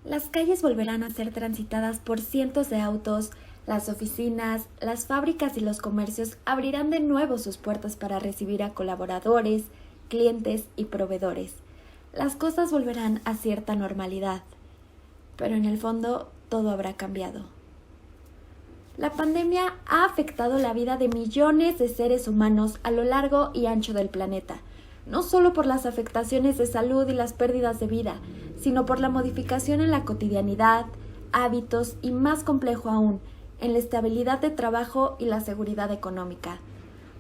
Las calles volverán a ser transitadas por cientos de autos, las oficinas, las fábricas y los comercios abrirán de nuevo sus puertas para recibir a colaboradores, clientes y proveedores. Las cosas volverán a cierta normalidad, pero en el fondo todo habrá cambiado. La pandemia ha afectado la vida de millones de seres humanos a lo largo y ancho del planeta, no solo por las afectaciones de salud y las pérdidas de vida, sino por la modificación en la cotidianidad, hábitos y, más complejo aún, en la estabilidad de trabajo y la seguridad económica.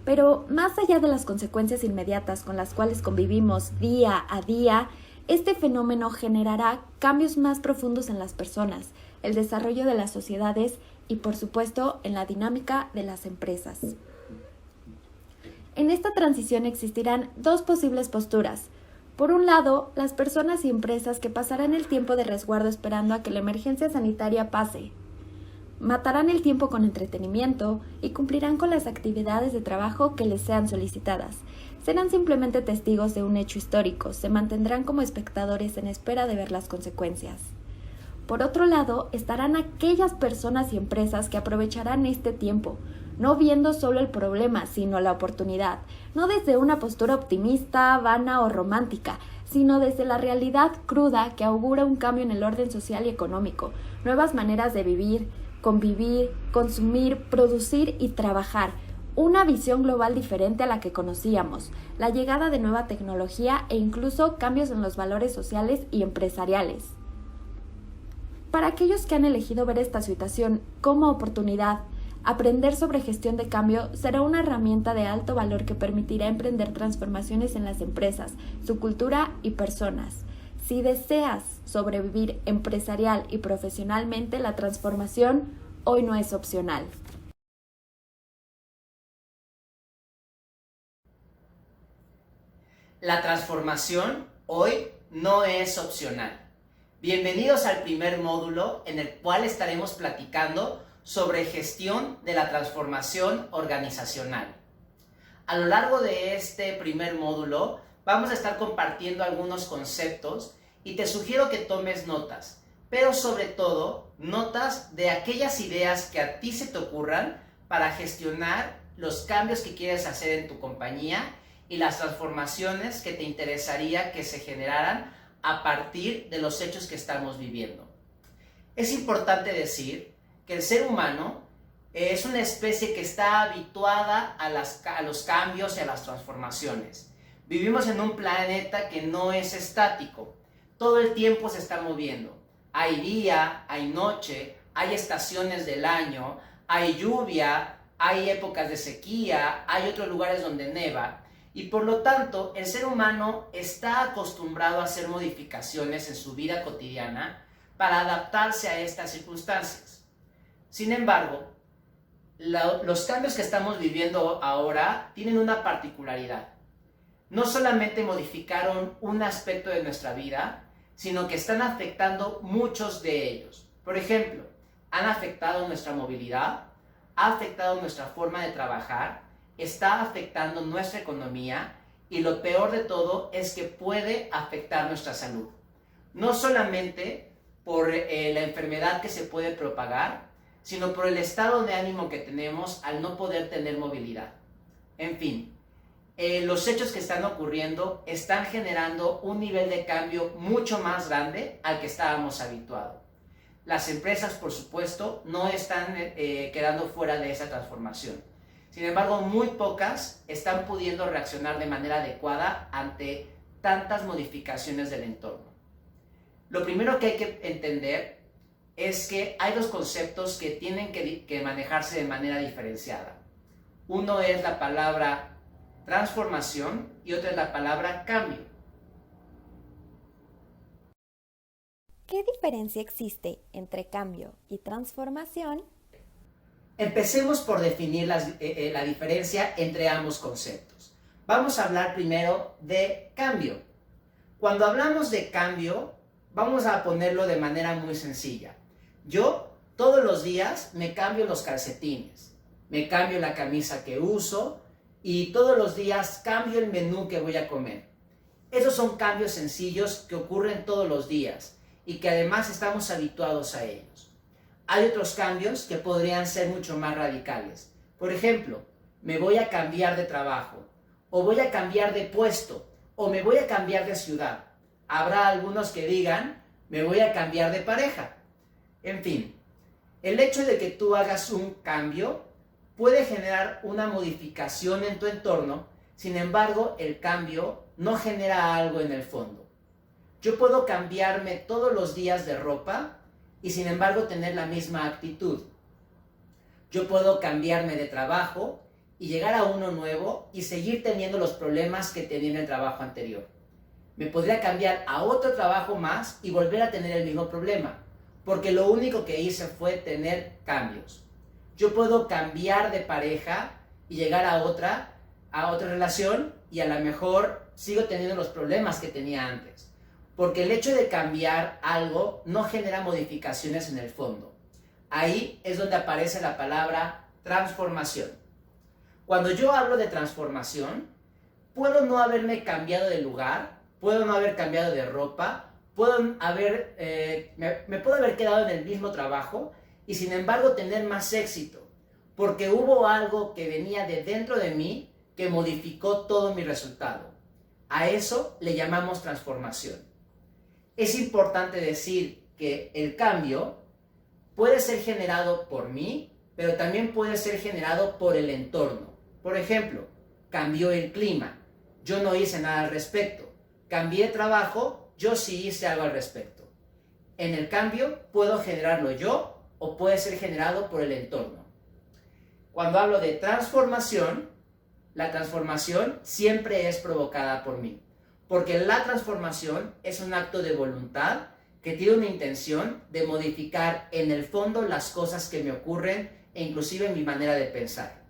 Pero más allá de las consecuencias inmediatas con las cuales convivimos día a día, este fenómeno generará cambios más profundos en las personas, el desarrollo de las sociedades y, por supuesto, en la dinámica de las empresas. En esta transición existirán dos posibles posturas. Por un lado, las personas y empresas que pasarán el tiempo de resguardo esperando a que la emergencia sanitaria pase. Matarán el tiempo con entretenimiento y cumplirán con las actividades de trabajo que les sean solicitadas. Serán simplemente testigos de un hecho histórico, se mantendrán como espectadores en espera de ver las consecuencias. Por otro lado, estarán aquellas personas y empresas que aprovecharán este tiempo, no viendo solo el problema, sino la oportunidad, no desde una postura optimista, vana o romántica, sino desde la realidad cruda que augura un cambio en el orden social y económico, nuevas maneras de vivir, convivir, consumir, producir y trabajar, una visión global diferente a la que conocíamos, la llegada de nueva tecnología e incluso cambios en los valores sociales y empresariales. Para aquellos que han elegido ver esta situación como oportunidad, aprender sobre gestión de cambio será una herramienta de alto valor que permitirá emprender transformaciones en las empresas, su cultura y personas. Si deseas sobrevivir empresarial y profesionalmente, la transformación hoy no es opcional. La transformación hoy no es opcional. Bienvenidos al primer módulo en el cual estaremos platicando sobre gestión de la transformación organizacional. A lo largo de este primer módulo vamos a estar compartiendo algunos conceptos y te sugiero que tomes notas, pero sobre todo notas de aquellas ideas que a ti se te ocurran para gestionar los cambios que quieres hacer en tu compañía y las transformaciones que te interesaría que se generaran a partir de los hechos que estamos viviendo. Es importante decir que el ser humano es una especie que está habituada a los cambios y a las transformaciones. Vivimos en un planeta que no es estático, todo el tiempo se está moviendo. Hay día, hay noche, hay estaciones del año, hay lluvia, hay épocas de sequía, hay otros lugares donde neva. Y por lo tanto, el ser humano está acostumbrado a hacer modificaciones en su vida cotidiana para adaptarse a estas circunstancias. Sin embargo, los cambios que estamos viviendo ahora tienen una particularidad. No solamente modificaron un aspecto de nuestra vida, sino que están afectando muchos de ellos. Por ejemplo, han afectado nuestra movilidad, ha afectado nuestra forma de trabajar, está afectando nuestra economía y lo peor de todo es que puede afectar nuestra salud. No solamente por la enfermedad que se puede propagar, sino por el estado de ánimo que tenemos al no poder tener movilidad. En fin, los hechos que están ocurriendo están generando un nivel de cambio mucho más grande al que estábamos habituados. Las empresas, por supuesto, no están quedando fuera de esa transformación. Sin embargo, muy pocas están pudiendo reaccionar de manera adecuada ante tantas modificaciones del entorno. Lo primero que hay que entender es que hay dos conceptos que tienen que manejarse de manera diferenciada. Uno es la palabra transformación y otra es la palabra cambio. ¿Qué diferencia existe entre cambio y transformación? Empecemos por definir la diferencia entre ambos conceptos. Vamos a hablar primero de cambio. Cuando hablamos de cambio, vamos a ponerlo de manera muy sencilla. Yo todos los días me cambio los calcetines, me cambio la camisa que uso y todos los días cambio el menú que voy a comer. Esos son cambios sencillos que ocurren todos los días y que además estamos habituados a ellos. Hay otros cambios que podrían ser mucho más radicales. Por ejemplo, me voy a cambiar de trabajo, o voy a cambiar de puesto, o me voy a cambiar de ciudad. Habrá algunos que digan, me voy a cambiar de pareja. En fin, el hecho de que tú hagas un cambio puede generar una modificación en tu entorno, sin embargo, el cambio no genera algo en el fondo. Yo puedo cambiarme todos los días de ropa y sin embargo tener la misma actitud. Yo puedo cambiarme de trabajo y llegar a uno nuevo y seguir teniendo los problemas que tenía en el trabajo anterior. Me podría cambiar a otro trabajo más y volver a tener el mismo problema, porque lo único que hice fue tener cambios. Yo puedo cambiar de pareja y llegar a otra relación y a lo mejor sigo teniendo los problemas que tenía antes. Porque el hecho de cambiar algo no genera modificaciones en el fondo. Ahí es donde aparece la palabra transformación. Cuando yo hablo de transformación, puedo no haberme cambiado de lugar, puedo no haber cambiado de ropa, me puedo haber quedado en el mismo trabajo y sin embargo tener más éxito, porque hubo algo que venía de dentro de mí que modificó todo mi resultado. A eso le llamamos transformación. Es importante decir que el cambio puede ser generado por mí, pero también puede ser generado por el entorno. Por ejemplo, cambió el clima, yo no hice nada al respecto. Cambié de trabajo, yo sí hice algo al respecto. En el cambio, puedo generarlo yo o puede ser generado por el entorno. Cuando hablo de transformación, la transformación siempre es provocada por mí. Porque la transformación es un acto de voluntad que tiene una intención de modificar en el fondo las cosas que me ocurren e inclusive mi manera de pensar.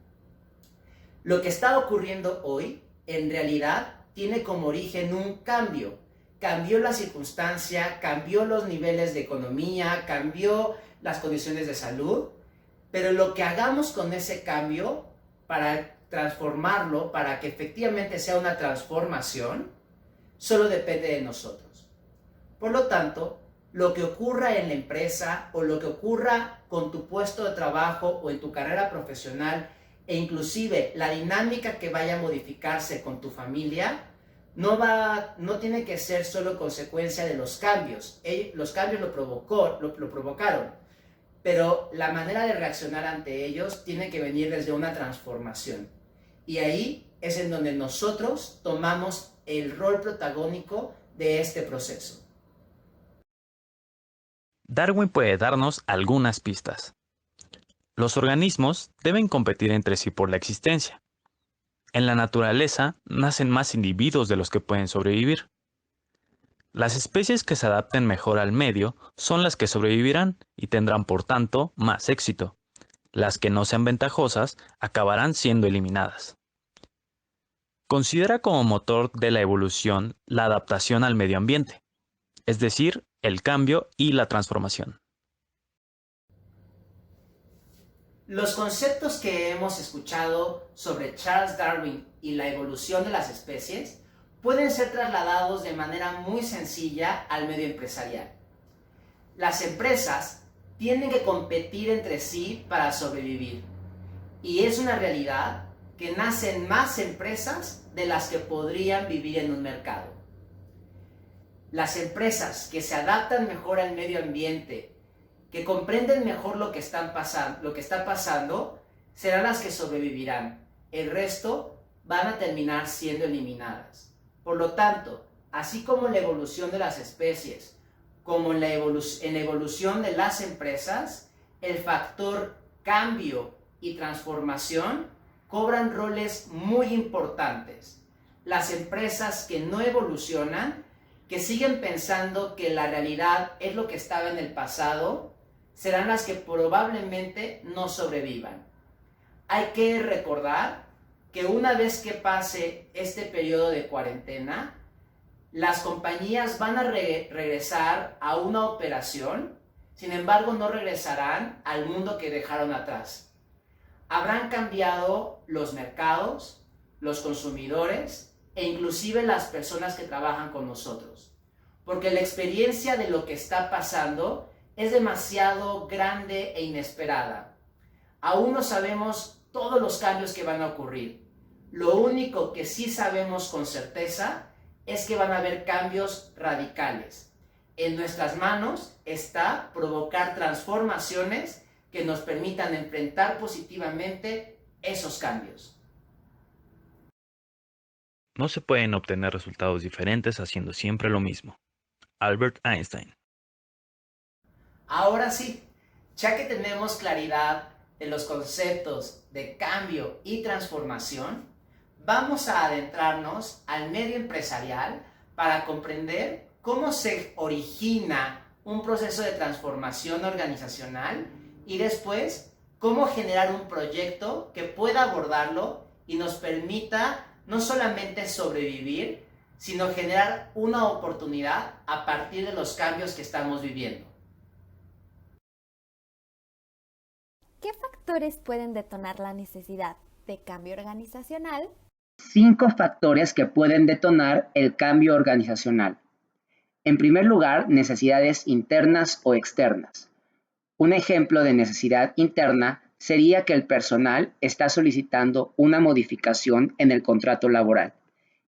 Lo que está ocurriendo hoy, en realidad, tiene como origen un cambio. Cambió la circunstancia, cambió los niveles de economía, cambió las condiciones de salud, pero lo que hagamos con ese cambio para transformarlo, para que efectivamente sea una transformación, solo depende de nosotros. Por lo tanto, lo que ocurra en la empresa o lo que ocurra con tu puesto de trabajo o en tu carrera profesional e inclusive la dinámica que vaya a modificarse con tu familia, no tiene que ser solo consecuencia de los cambios. Los cambios lo provocaron, pero la manera de reaccionar ante ellos tiene que venir desde una transformación. Y ahí es en donde nosotros tomamos el rol protagónico de este proceso. Darwin puede darnos algunas pistas. Los organismos deben competir entre sí por la existencia. En la naturaleza nacen más individuos de los que pueden sobrevivir. Las especies que se adapten mejor al medio son las que sobrevivirán y tendrán por tanto más éxito. Las que no sean ventajosas acabarán siendo eliminadas. Considera como motor de la evolución la adaptación al medio ambiente, es decir, el cambio y la transformación. Los conceptos que hemos escuchado sobre Charles Darwin y la evolución de las especies pueden ser trasladados de manera muy sencilla al medio empresarial. Las empresas tienen que competir entre sí para sobrevivir, y es una realidad que nacen más empresas de las que podrían vivir en un mercado. Las empresas que se adaptan mejor al medio ambiente, que comprenden mejor lo que está pasando, serán las que sobrevivirán. El resto van a terminar siendo eliminadas. Por lo tanto, así como en la evolución de las especies, como en la evolución de las empresas, el factor cambio y transformación cobran roles muy importantes. Las empresas que no evolucionan, que siguen pensando que la realidad es lo que estaba en el pasado, serán las que probablemente no sobrevivan. Hay que recordar que una vez que pase este periodo de cuarentena, las compañías van a regresar a una operación, sin embargo no regresarán al mundo que dejaron atrás. Habrán cambiado los mercados, los consumidores e inclusive las personas que trabajan con nosotros. porque la experiencia de lo que está pasando es demasiado grande e inesperada. Aún no sabemos todos los cambios que van a ocurrir. Lo único que sí sabemos con certeza es que van a haber cambios radicales. En nuestras manos está provocar transformaciones que nos permitan enfrentar positivamente esos cambios. No se pueden obtener resultados diferentes haciendo siempre lo mismo. Albert Einstein. Ahora sí, ya que tenemos claridad de los conceptos de cambio y transformación, vamos a adentrarnos al medio empresarial para comprender cómo se origina un proceso de transformación organizacional y después cómo generar un proyecto que pueda abordarlo y nos permita no solamente sobrevivir, sino generar una oportunidad a partir de los cambios que estamos viviendo. ¿Qué factores pueden detonar la necesidad de cambio organizacional? 5 factores que pueden detonar el cambio organizacional. En primer lugar, necesidades internas o externas. Un ejemplo de necesidad interna sería que el personal está solicitando una modificación en el contrato laboral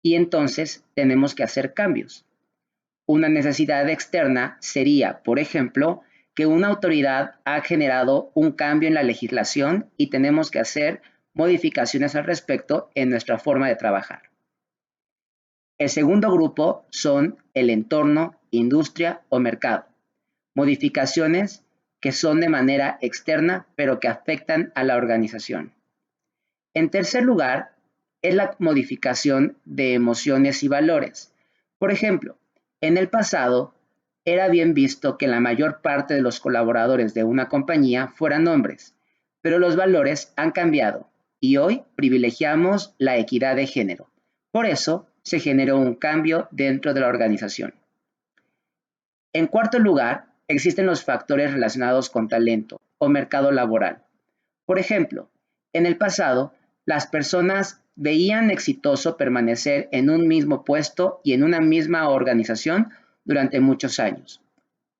y entonces tenemos que hacer cambios. Una necesidad externa sería, por ejemplo, que una autoridad ha generado un cambio en la legislación y tenemos que hacer modificaciones al respecto en nuestra forma de trabajar. El segundo grupo son el entorno, industria o mercado. Modificaciones que son de manera externa pero que afectan a la organización. En tercer lugar, es la modificación de emociones y valores. Por ejemplo, en el pasado era bien visto que la mayor parte de los colaboradores de una compañía fueran hombres, pero los valores han cambiado y hoy privilegiamos la equidad de género. Por eso se generó un cambio dentro de la organización. En cuarto lugar, existen los factores relacionados con talento o mercado laboral. Por ejemplo, en el pasado, las personas veían exitoso permanecer en un mismo puesto y en una misma organización durante muchos años.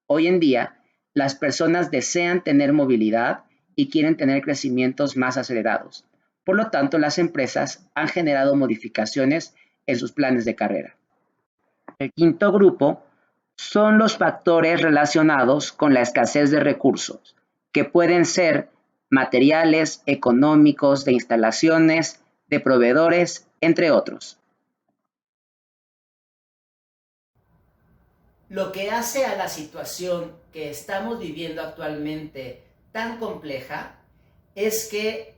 Hoy en día, las personas desean tener movilidad y quieren tener crecimientos más acelerados. Por lo tanto, las empresas han generado modificaciones en sus planes de carrera. El quinto grupo son los factores relacionados con la escasez de recursos, que pueden ser materiales, económicos, de instalaciones, de proveedores, entre otros. Lo que hace a la situación que estamos viviendo actualmente tan compleja es que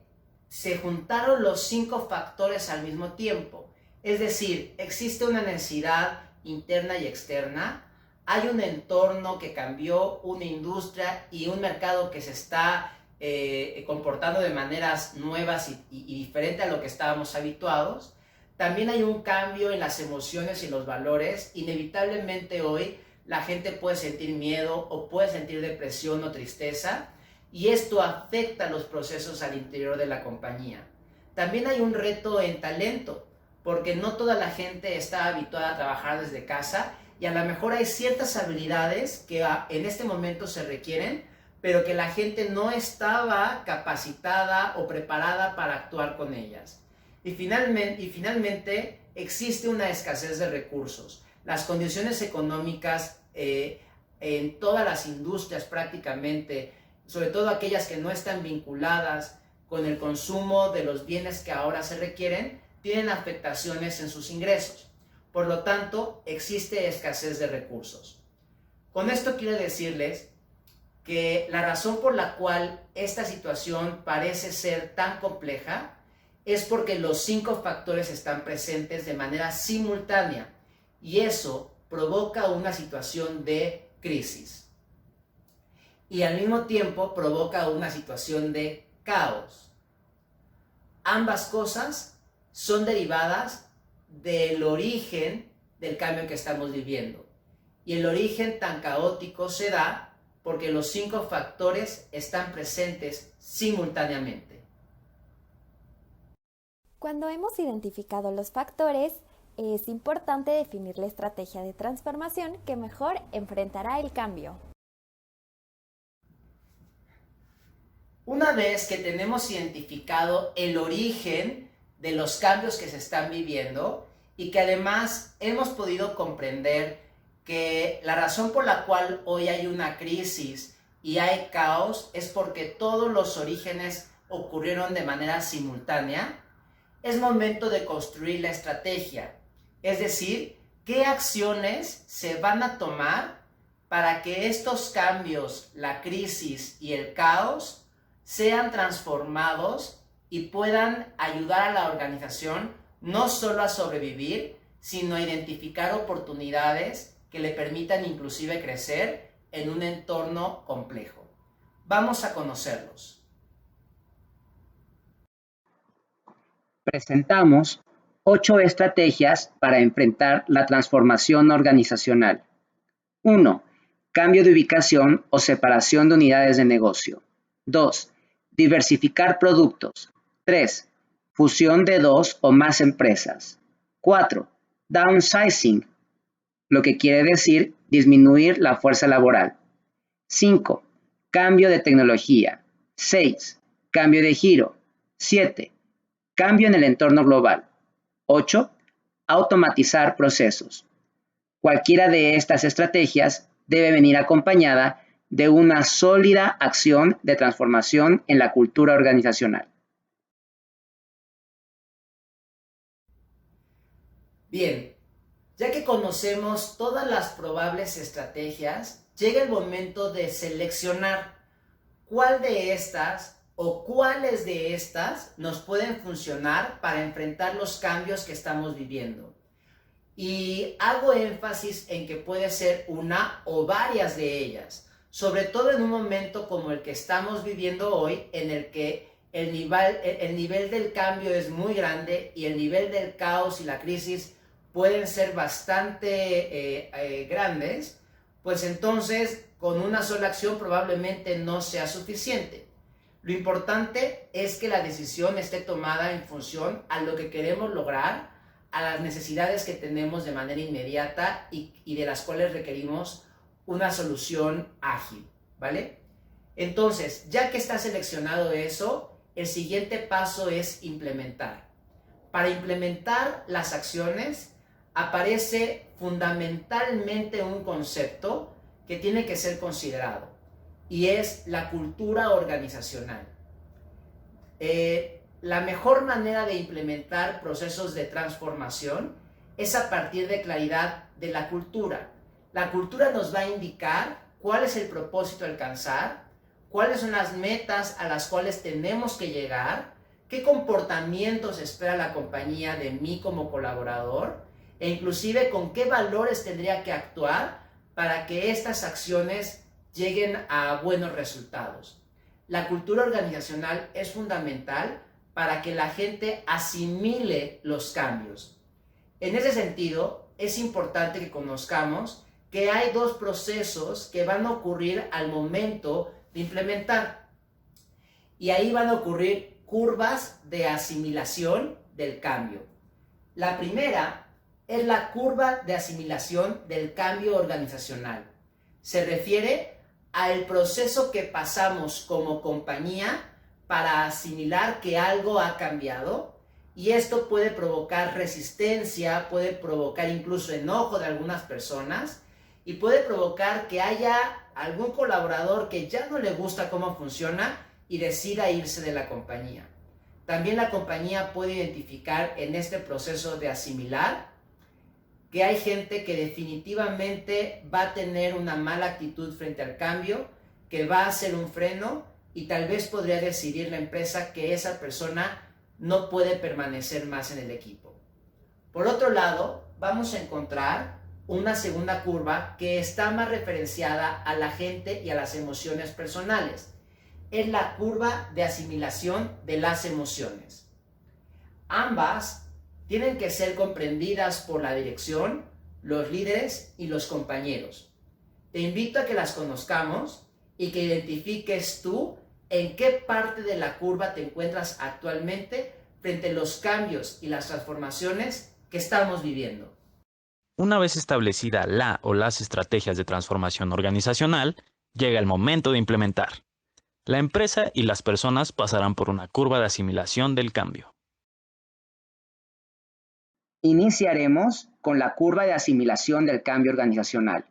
se juntaron los 5 factores al mismo tiempo. Es decir, existe una necesidad interna y externa, hay un entorno que cambió, una industria y un mercado que se está comportando de maneras nuevas y diferente a lo que estábamos habituados. También hay un cambio en las emociones y los valores. Inevitablemente hoy la gente puede sentir miedo o puede sentir depresión o tristeza y esto afecta los procesos al interior de la compañía. También hay un reto en talento, porque no toda la gente está habituada a trabajar desde casa y a lo mejor hay ciertas habilidades que en este momento se requieren, pero que la gente no estaba capacitada o preparada para actuar con ellas. Y finalmente existe una escasez de recursos. Las condiciones económicas en todas las industrias prácticamente, sobre todo aquellas que no están vinculadas con el consumo de los bienes que ahora se requieren, tienen afectaciones en sus ingresos. Por lo tanto, existe escasez de recursos. Con esto quiero decirles que la razón por la cual esta situación parece ser tan compleja es porque los 5 factores están presentes de manera simultánea y eso provoca una situación de crisis. Y al mismo tiempo provoca una situación de caos. Ambas cosas son derivadas del origen del cambio que estamos viviendo. Y el origen tan caótico se da porque los 5 factores están presentes simultáneamente. Cuando hemos identificado los factores, Es importante definir la estrategia de transformación que mejor enfrentará el cambio. Una vez que tenemos identificado el origen de los cambios que se están viviendo y que además hemos podido comprender que la razón por la cual hoy hay una crisis y hay caos es porque todos los orígenes ocurrieron de manera simultánea, es momento de construir la estrategia. Es decir, qué acciones se van a tomar para que estos cambios, la crisis y el caos, sean transformados y puedan ayudar a la organización no solo a sobrevivir, sino a identificar oportunidades que le permitan inclusive crecer en un entorno complejo. Vamos a conocerlos. Presentamos 8 estrategias para enfrentar la transformación organizacional. 1. Cambio de ubicación o separación de unidades de negocio. 2. Diversificar productos. 3. Fusión de 2 o más empresas. 4. Downsizing, lo que quiere decir disminuir la fuerza laboral. 5. Cambio de tecnología. 6. Cambio de giro. 7. Cambio en el entorno global. 8. Automatizar procesos. Cualquiera de estas estrategias debe venir acompañada de una sólida acción de transformación en la cultura organizacional. Bien, ya que conocemos todas las probables estrategias, llega el momento de seleccionar cuál de estas o cuáles de estas nos pueden funcionar para enfrentar los cambios que estamos viviendo. Y hago énfasis en que puede ser una o varias de ellas, sobre todo en un momento como el que estamos viviendo hoy, en el que el nivel del cambio es muy grande y el nivel del caos y la crisis pueden ser bastante grandes, pues entonces con una sola acción probablemente no sea suficiente. Lo importante es que la decisión esté tomada en función a lo que queremos lograr, a las necesidades que tenemos de manera inmediata y de las cuales requerimos una solución ágil, ¿vale? Entonces, ya que está seleccionado eso, el siguiente paso es implementar. Para implementar las acciones aparece fundamentalmente un concepto que tiene que ser considerado y es la cultura organizacional. La mejor manera de implementar procesos de transformación es a partir de claridad de la cultura. La cultura nos va a indicar cuál es el propósito a alcanzar, cuáles son las metas a las cuales tenemos que llegar, qué comportamientos espera la compañía de mí como colaborador e inclusive con qué valores tendría que actuar para que estas acciones lleguen a buenos resultados. La cultura organizacional es fundamental para que la gente asimile los cambios. En ese sentido, es importante que conozcamos que hay dos procesos que van a ocurrir al momento de implementar. Y ahí van a ocurrir curvas de asimilación del cambio. La primera es la curva de asimilación del cambio organizacional. Se refiere al proceso que pasamos como compañía para asimilar que algo ha cambiado, y esto puede provocar resistencia, puede provocar incluso enojo de algunas personas y puede provocar que haya algún colaborador que ya no le gusta cómo funciona y decida irse de la compañía. También la compañía puede identificar en este proceso de asimilar que hay gente que definitivamente va a tener una mala actitud frente al cambio, que va a hacer un freno y tal vez podría decidir la empresa que esa persona no puede permanecer más en el equipo. Por otro lado, vamos a encontrar una segunda curva que está más referenciada a la gente y a las emociones personales. Es la curva de asimilación de las emociones. Ambas tienen que ser comprendidas por la dirección, los líderes y los compañeros. Te invito a que las conozcamos y que identifiques tú en qué parte de la curva te encuentras actualmente frente a los cambios y las transformaciones que estamos viviendo. Una vez establecida la o las estrategias de transformación organizacional, llega el momento de implementar. La empresa y las personas pasarán por una curva de asimilación del cambio. Iniciaremos con la curva de asimilación del cambio organizacional.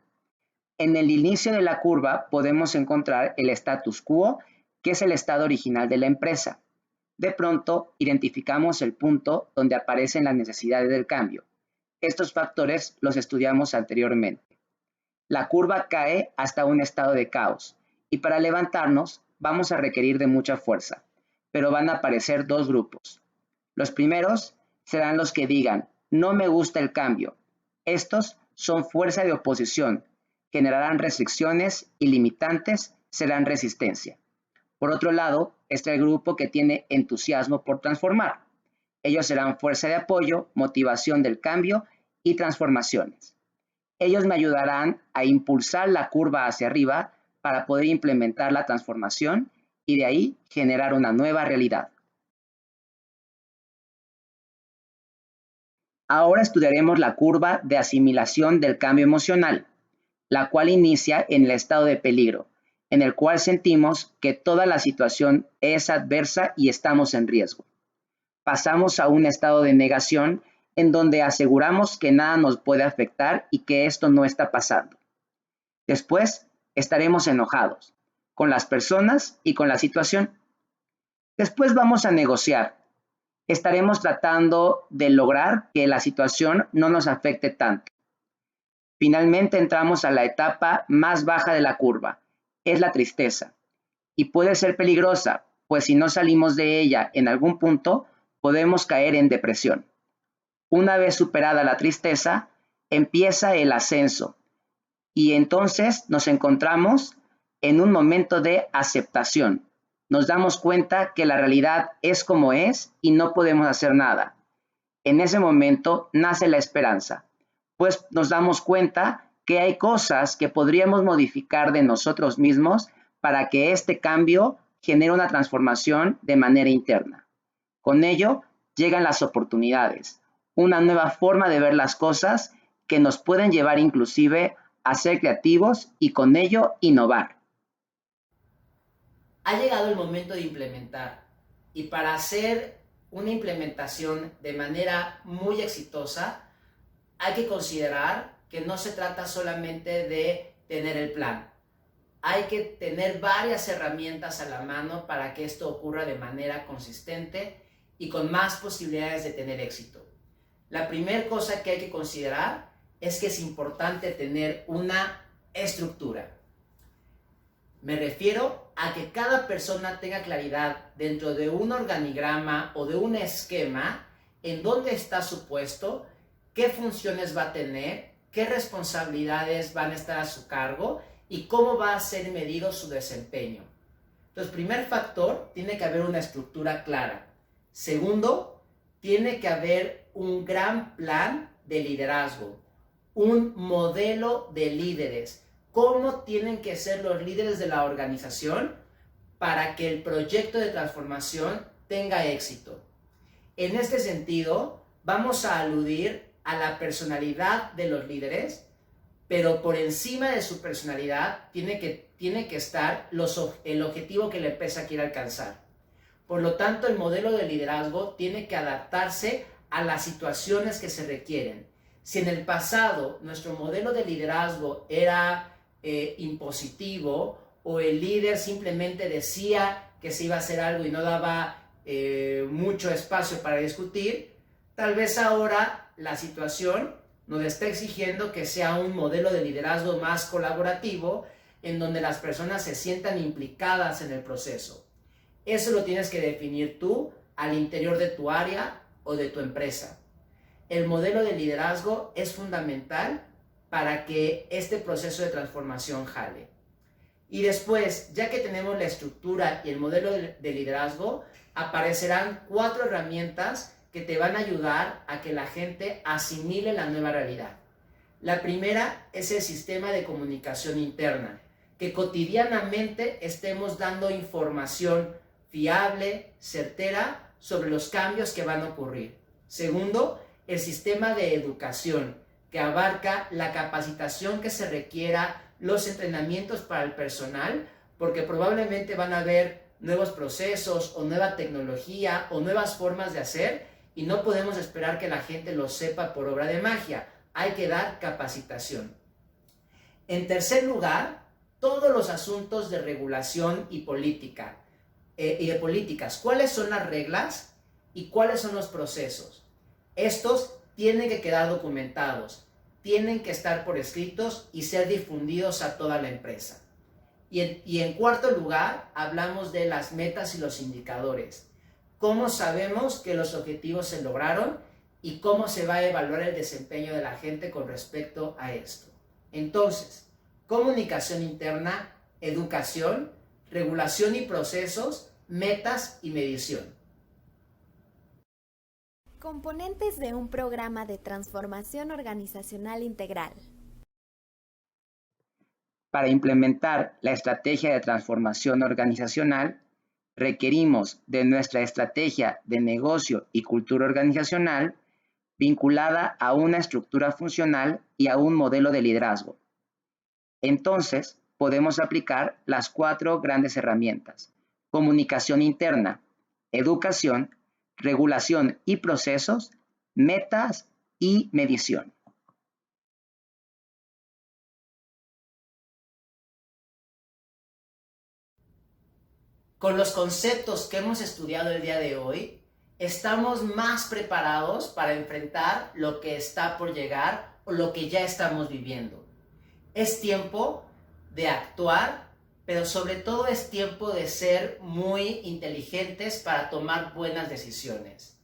En el inicio de la curva podemos encontrar el status quo, que es el estado original de la empresa. De pronto, identificamos el punto donde aparecen las necesidades del cambio. Estos factores los estudiamos anteriormente. La curva cae hasta un estado de caos y para levantarnos vamos a requerir de mucha fuerza, pero van a aparecer dos grupos. Los primeros serán los que digan, no me gusta el cambio. Estos son fuerza de oposición, generarán restricciones y limitantes, serán resistencia. Por otro lado, está el grupo que tiene entusiasmo por transformar. Ellos serán fuerza de apoyo, motivación del cambio y transformaciones. Ellos me ayudarán a impulsar la curva hacia arriba para poder implementar la transformación y de ahí generar una nueva realidad. Ahora estudiaremos la curva de asimilación del cambio emocional, la cual inicia en el estado de peligro, en el cual sentimos que toda la situación es adversa y estamos en riesgo. Pasamos a un estado de negación en donde aseguramos que nada nos puede afectar y que esto no está pasando. Después estaremos enojados con las personas y con la situación. Después vamos a negociar. Estaremos tratando de lograr que la situación no nos afecte tanto. Finalmente entramos a la etapa más baja de la curva, es la tristeza. Y puede ser peligrosa, pues si no salimos de ella en algún punto, podemos caer en depresión. Una vez superada la tristeza, empieza el ascenso y entonces nos encontramos en un momento de aceptación. Nos damos cuenta que la realidad es como es y no podemos hacer nada. En ese momento nace la esperanza, pues nos damos cuenta que hay cosas que podríamos modificar de nosotros mismos para que este cambio genere una transformación de manera interna. Con ello llegan las oportunidades, una nueva forma de ver las cosas que nos pueden llevar inclusive a ser creativos y con ello innovar. Ha llegado el momento de implementar y para hacer una implementación de manera muy exitosa hay que considerar que no se trata solamente de tener el plan. Hay que tener varias herramientas a la mano para que esto ocurra de manera consistente y con más posibilidades de tener éxito. La primera cosa que hay que considerar es que es importante tener una estructura. Me refiero a que cada persona tenga claridad dentro de un organigrama o de un esquema en dónde está su puesto, qué funciones va a tener, qué responsabilidades van a estar a su cargo y cómo va a ser medido su desempeño. Entonces, primer factor, tiene que haber una estructura clara. Segundo, tiene que haber un gran plan de liderazgo, un modelo de líderes. ¿Cómo tienen que ser los líderes de la organización para que el proyecto de transformación tenga éxito? En este sentido, vamos a aludir a la personalidad de los líderes, pero por encima de su personalidad tiene que estar el objetivo que la empresa quiere alcanzar. Por lo tanto, el modelo de liderazgo tiene que adaptarse a las situaciones que se requieren. Si en el pasado nuestro modelo de liderazgo era impositivo o el líder simplemente decía que se iba a hacer algo y no daba mucho espacio para discutir, tal vez ahora la situación nos está exigiendo que sea un modelo de liderazgo más colaborativo en donde las personas se sientan implicadas en el proceso. Eso lo tienes que definir tú al interior de tu área o de tu empresa. El modelo de liderazgo es fundamental para que este proceso de transformación jale. Y después, ya que tenemos la estructura y el modelo de liderazgo, aparecerán 4 herramientas que te van a ayudar a que la gente asimile la nueva realidad. La primera es el sistema de comunicación interna, que cotidianamente estemos dando información fiable, certera, sobre los cambios que van a ocurrir. Segundo, el sistema de educación, que abarca la capacitación que se requiera, los entrenamientos para el personal, porque probablemente van a haber nuevos procesos o nueva tecnología o nuevas formas de hacer y no podemos esperar que la gente lo sepa por obra de magia. Hay que dar capacitación. En tercer lugar, todos los asuntos de regulación y política y de políticas. ¿Cuáles son las reglas y cuáles son los procesos? Estos tienen que quedar documentados, tienen que estar por escritos y ser difundidos a toda la empresa. Y en cuarto lugar, hablamos de las metas y los indicadores. ¿Cómo sabemos que los objetivos se lograron y cómo se va a evaluar el desempeño de la gente con respecto a esto? Entonces, comunicación interna, educación, regulación y procesos, metas y medición. Componentes de un programa de transformación organizacional integral. Para implementar la estrategia de transformación organizacional, requerimos de nuestra estrategia de negocio y cultura organizacional vinculada a una estructura funcional y a un modelo de liderazgo. Entonces, podemos aplicar las 4 grandes herramientas: comunicación interna, educación, regulación y procesos, metas y medición. Con los conceptos que hemos estudiado el día de hoy, estamos más preparados para enfrentar lo que está por llegar o lo que ya estamos viviendo. Es tiempo de actuar, pero sobre todo es tiempo de ser muy inteligentes para tomar buenas decisiones.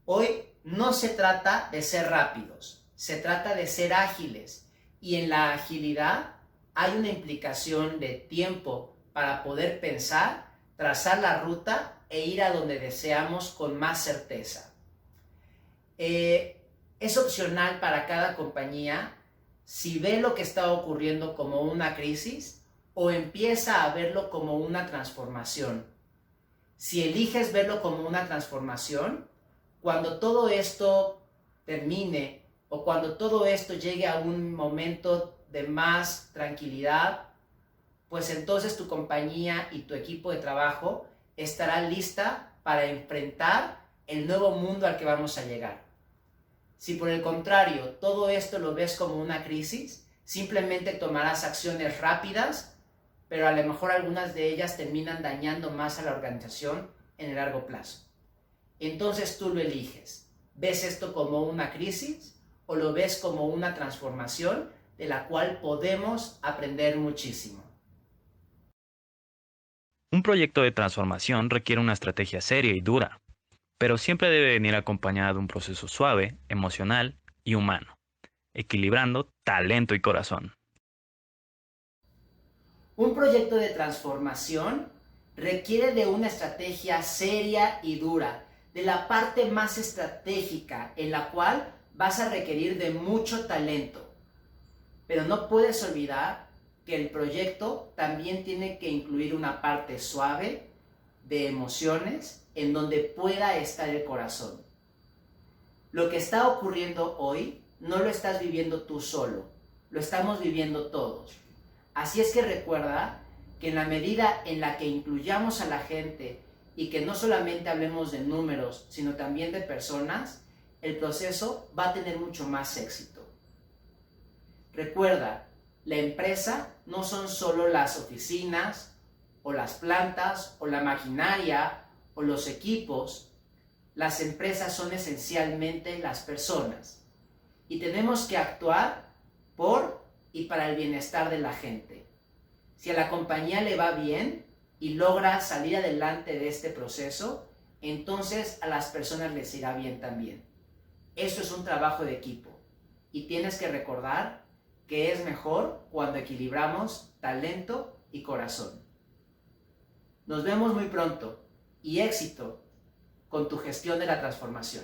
Hoy no se trata de ser rápidos, se trata de ser ágiles, y en la agilidad hay una implicación de tiempo para poder pensar, trazar la ruta e ir a donde deseamos con más certeza. Es opcional para cada compañía si ve lo que está ocurriendo como una crisis o empieza a verlo como una transformación. Si eliges verlo como una transformación, cuando todo esto termine o cuando todo esto llegue a un momento de más tranquilidad, pues entonces tu compañía y tu equipo de trabajo estará lista para enfrentar el nuevo mundo al que vamos a llegar. Si por el contrario todo esto lo ves como una crisis, simplemente tomarás acciones rápidas, pero a lo mejor algunas de ellas terminan dañando más a la organización en el largo plazo. Entonces tú lo eliges. ¿Ves esto como una crisis o lo ves como una transformación de la cual podemos aprender muchísimo? Un proyecto de transformación requiere una estrategia seria y dura, pero siempre debe venir acompañada de un proceso suave, emocional y humano, equilibrando talento y corazón. Un proyecto de transformación requiere de una estrategia seria y dura, de la parte más estratégica en la cual vas a requerir de mucho talento. Pero no puedes olvidar que el proyecto también tiene que incluir una parte suave de emociones en donde pueda estar el corazón. Lo que está ocurriendo hoy no lo estás viviendo tú solo, lo estamos viviendo todos. Así es que recuerda que en la medida en la que incluyamos a la gente y que no solamente hablemos de números, sino también de personas, el proceso va a tener mucho más éxito. Recuerda, la empresa no son solo las oficinas, o las plantas, o la maquinaria, o los equipos. Las empresas son esencialmente las personas. Y tenemos que actuar por y para el bienestar de la gente. Si a la compañía le va bien y logra salir adelante de este proceso, entonces a las personas les irá bien también. Eso es un trabajo de equipo. Y tienes que recordar que es mejor cuando equilibramos talento y corazón. Nos vemos muy pronto y éxito con tu gestión de la transformación.